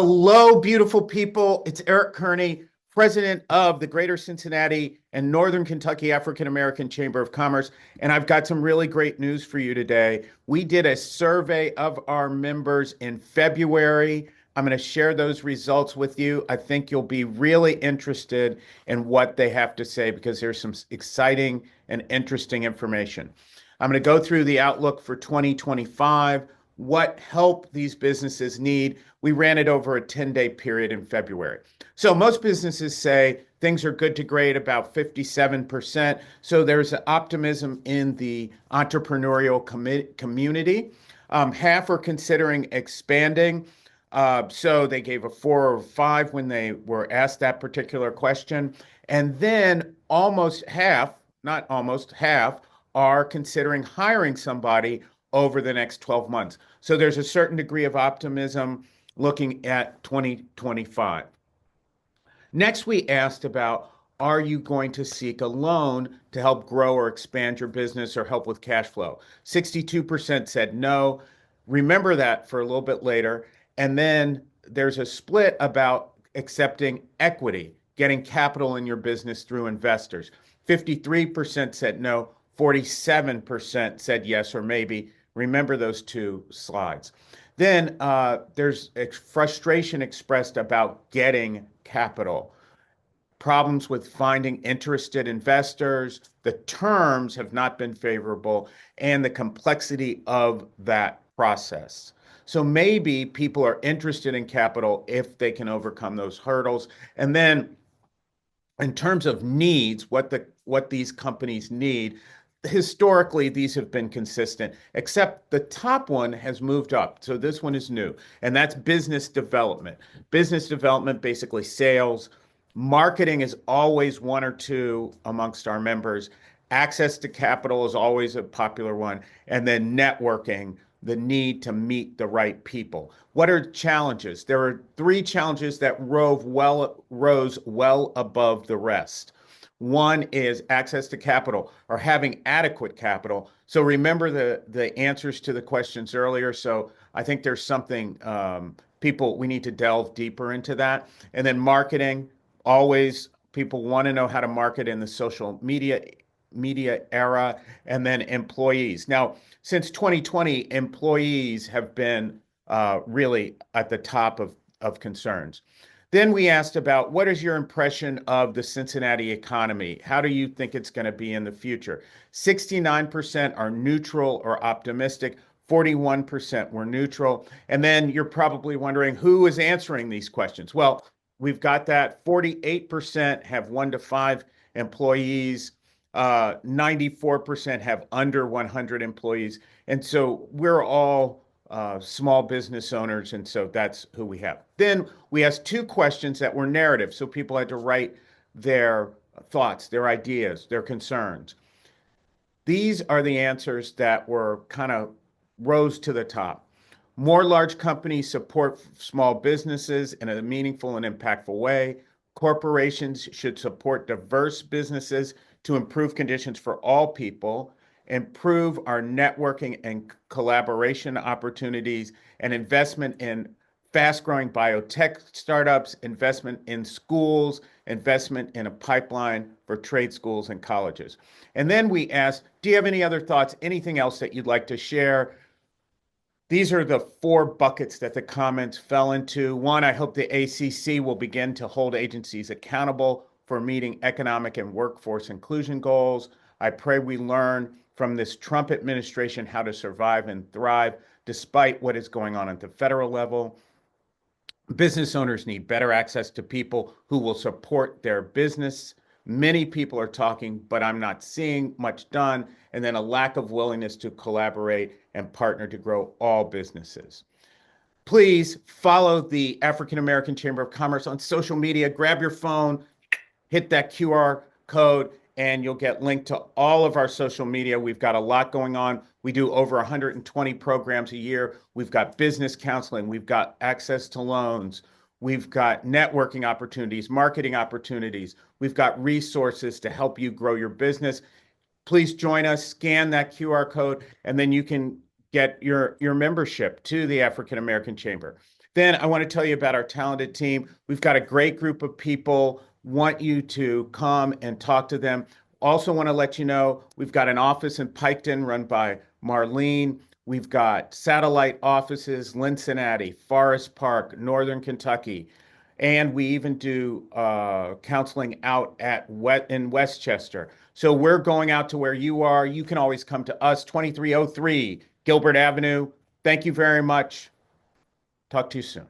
Hello, beautiful people. It's Eric Kearney, president of the Greater Cincinnati and Northern Kentucky African American Chamber of Commerce. And I've got some really great news for you today. We did a survey of our members in February. I'm going to share those results with you. I think you'll be really interested in what they have to say because there's some exciting and interesting information. I'm going to go through the outlook for 2025, what help these businesses need. We ran it over a 10-day period in February. So most businesses say things are good to great, about 57%. So there's optimism in the entrepreneurial community. Half are considering expanding. So they gave a 4 or 5 when they were asked that particular question. And then almost half, not almost half, are considering hiring somebody over the next 12 months. So there's a certain degree of optimism looking at 2025. Next, we asked about, are you going to seek a loan to help grow or expand your business or help with cash flow? 62% said no. Remember that for a little bit later. And then there's a split about accepting equity, getting capital in your business through investors. 53% said no. 47% said yes or maybe. Remember those two slides. Then there's frustration expressed about getting capital, problems with finding interested investors, the terms have not been favorable, and the complexity of that process. So maybe people are interested in capital if they can overcome those hurdles. And then in terms of needs, what these companies need, historically, these have been consistent, except the top one has moved up. So this one is new, and that's business development. Business development, basically sales. Marketing is always one or two amongst our members. Access to capital is always a popular one. And then networking, the need to meet the right people. What are challenges? There are 3 challenges that rose well above the rest. One is access to capital or having adequate capital. So remember the answers to the questions earlier. So I think there's something we need to delve deeper into that. And then marketing, always people want to know how to market in the social media era. And then employees. Now, since 2020, employees have been really at the top of concerns. Then we asked about, what is your impression of the Cincinnati economy? How do you think it's going to be in the future? 69% are neutral or optimistic. 41% were neutral. And then you're probably wondering, who is answering these questions? Well, we've got that. 48% have 1 to 5 employees. 94% have under 100 employees. And so we're all small business owners, and so that's who we have. Then we asked 2 questions that were narrative, so people had to write their thoughts, their ideas, their concerns. These are the answers that were kind of rose to the top. More large companies support small businesses in a meaningful and impactful way. Corporations should support diverse businesses to improve conditions for all people, improve our networking and collaboration opportunities, and investment in fast-growing biotech startups, investment in schools, investment in a pipeline for trade schools and colleges. And then we asked, do you have any other thoughts, anything else that you'd like to share? These are the 4 buckets that the comments fell into. 1, I hope the ACC will begin to hold agencies accountable for meeting economic and workforce inclusion goals. I pray we learn from this Trump administration how to survive and thrive despite what is going on at the federal level. Business owners need better access to people who will support their business. Many people are talking, but I'm not seeing much done. And then a lack of willingness to collaborate and partner to grow all businesses. Please follow the African American Chamber of Commerce on social media. Grab your phone, hit that QR code, and you'll get linked to all of our social media. We've got a lot going on. We do over 120 programs a year. We've got business counseling. We've got access to loans. We've got networking opportunities, marketing opportunities. We've got resources to help you grow your business. Please join us, scan that QR code, and then you can get your membership to the African American Chamber. Then I want to tell you about our talented team. We've got a great group of people. Want you to come and talk to them. Also want to let you know we've got an office in Piketon run by Marlene. We've got satellite offices, Cincinnati, Forest Park, Northern Kentucky, and we even do counseling out in Westchester. So we're going out to where you are. You can always come to us, 2303 Gilbert Avenue. Thank you very much. Talk to you soon.